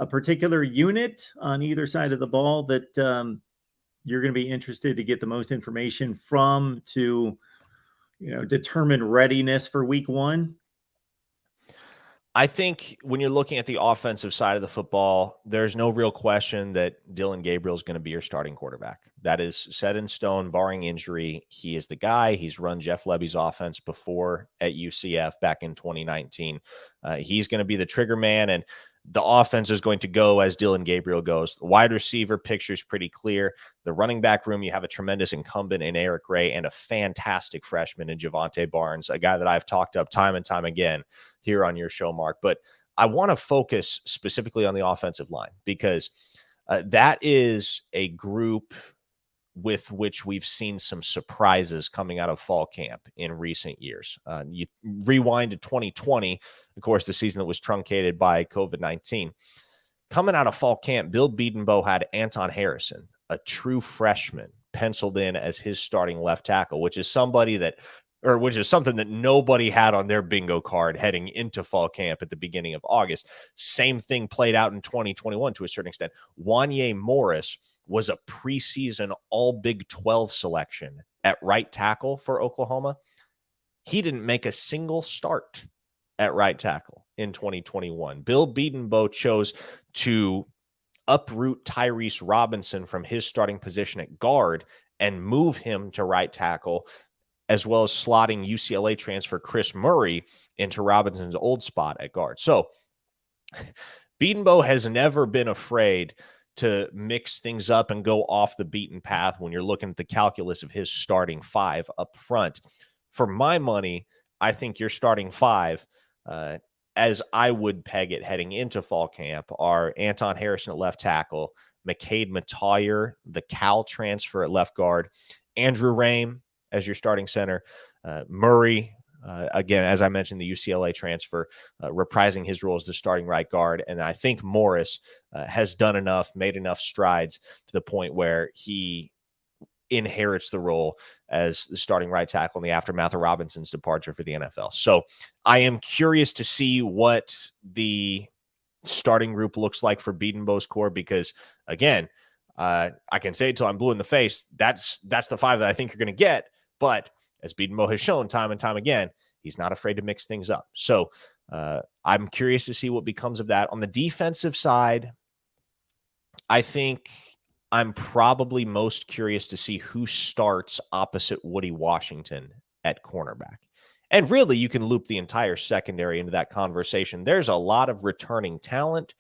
particular unit on either side of the ball that you're going to be interested to get the most information from to, determine readiness for week one? I think when you're looking at the offensive side of the football, there's no real question that Dillon Gabriel is going to be your starting quarterback. That is set in stone, barring injury. He is the guy. He's run Jeff Lebby's offense before at UCF back in 2019. He's going to be the trigger man, and the offense is going to go as Dillon Gabriel goes. The wide receiver picture is pretty clear. The running back room, you have a tremendous incumbent in Eric Ray and a fantastic freshman in Javante Barnes, a guy that I've talked up time and time again here on your show, Mark. But I want to focus specifically on the offensive line because that is a group with which we've seen some surprises coming out of fall camp in recent years. You rewind to 2020, of course, the season that was truncated by COVID-19. Coming out of fall camp, Bill Bedenbaugh had Anton Harrison, a true freshman, penciled in as his starting left tackle, which is something that nobody had on their bingo card heading into fall camp at the beginning of August. Same thing played out in 2021 to a certain extent. Wanye Morris was a preseason all Big 12 selection at right tackle for Oklahoma. He didn't make a single start at right tackle in 2021. Bill Bedenbaugh chose to uproot Tyrese Robinson from his starting position at guard and move him to right tackle, as well as slotting UCLA transfer Chris Murray into Robinson's old spot at guard. So Bedenbaugh has never been afraid to mix things up and go off the beaten path when you're looking at the calculus of his starting five up front. For my money, I think your starting five, as I would peg it heading into fall camp, are Anton Harrison at left tackle, McCade Mettauer, the Cal transfer at left guard, Andrew Rame as your starting center, Murray, again, as I mentioned, the UCLA transfer, reprising his role as the starting right guard. And I think Morris has done enough, made enough strides to the point where he inherits the role as the starting right tackle in the aftermath of Robinson's departure for the NFL. So I am curious to see what the starting group looks like for Bedenbaugh's core, because again, I can say it till I'm blue in the face. That's the five that I think you're going to get. But as Bedenbaugh has shown time and time again, he's not afraid to mix things up. So I'm curious to see what becomes of that. On the defensive side, I think I'm probably most curious to see who starts opposite Woody Washington at cornerback. And really, you can loop the entire secondary into that conversation. There's a lot of returning talent.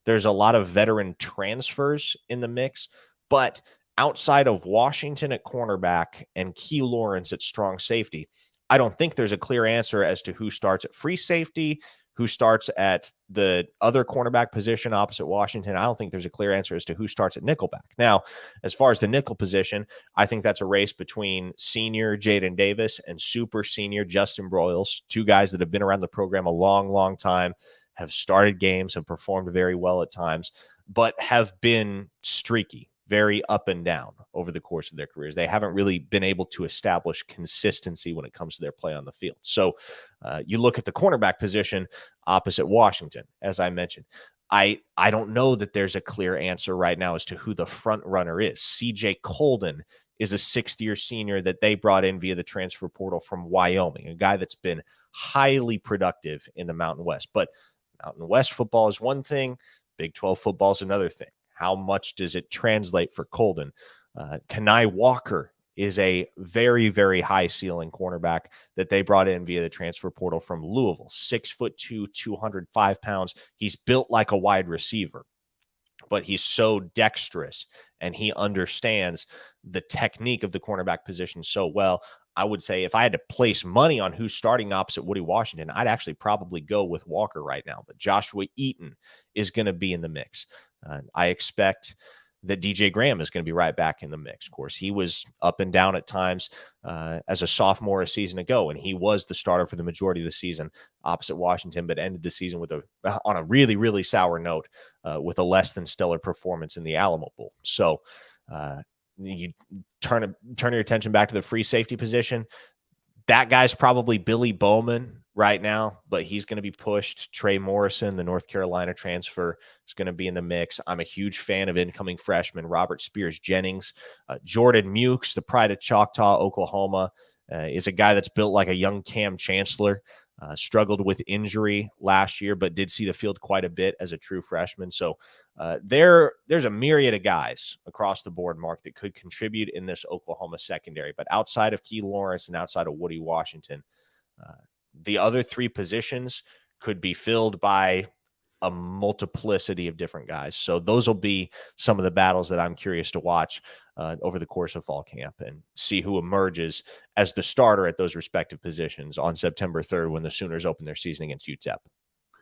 There's a lot of veteran transfers in the mix. But outside of Washington at cornerback and Key Lawrence at strong safety, I don't think there's a clear answer as to who starts at free safety, who starts at the other cornerback position opposite Washington. I don't think there's a clear answer as to who starts at nickelback. Now, as far as the nickel position, I think that's a race between senior Jaden Davis and super senior Justin Broyles, two guys that have been around the program a long, long time, have started games, have performed very well at times, but have been streaky, very up and down over the course of their careers. They haven't really been able to establish consistency when it comes to their play on the field. So you look at the cornerback position opposite Washington, as I mentioned. I don't know that there's a clear answer right now as to who the front runner is. CJ Colden is a sixth-year senior that they brought in via the transfer portal from Wyoming, a guy that's been highly productive in the Mountain West. But Mountain West football is one thing, Big 12 football is another thing. How much does it translate for Colden? Kenai Walker is a very, very high ceiling cornerback that they brought in via the transfer portal from Louisville. 6'2", 205 pounds. He's built like a wide receiver, but he's so dexterous and he understands the technique of the cornerback position so well. I would say if I had to place money on who's starting opposite Woody Washington, I'd actually probably go with Walker right now. But Joshua Eaton is going to be in the mix. I expect that DJ Graham is going to be right back in the mix. Of course, he was up and down at times as a sophomore a season ago, and he was the starter for the majority of the season opposite Washington, but ended the season with on a really, really sour note with a less than stellar performance in the Alamo Bowl. So you turn your attention back to the free safety position. That guy's probably Billy Bowman right now, but he's going to be pushed. Trey Morrison, the North Carolina transfer, is going to be in the mix. I'm a huge fan of incoming freshman Robert Spears Jennings. Jordan Mukes, the pride of Choctaw, Oklahoma, is a guy that's built like a young Cam Chancellor. Struggled with injury last year, but did see the field quite a bit as a true freshman. So there's a myriad of guys across the board, Mark, that could contribute in this Oklahoma secondary. But outside of Key Lawrence and outside of Woody Washington, the other three positions could be filled by a multiplicity of different guys. So those will be some of the battles that I'm curious to watch over the course of fall camp and see who emerges as the starter at those respective positions on September 3rd when the Sooners open their season against UTEP.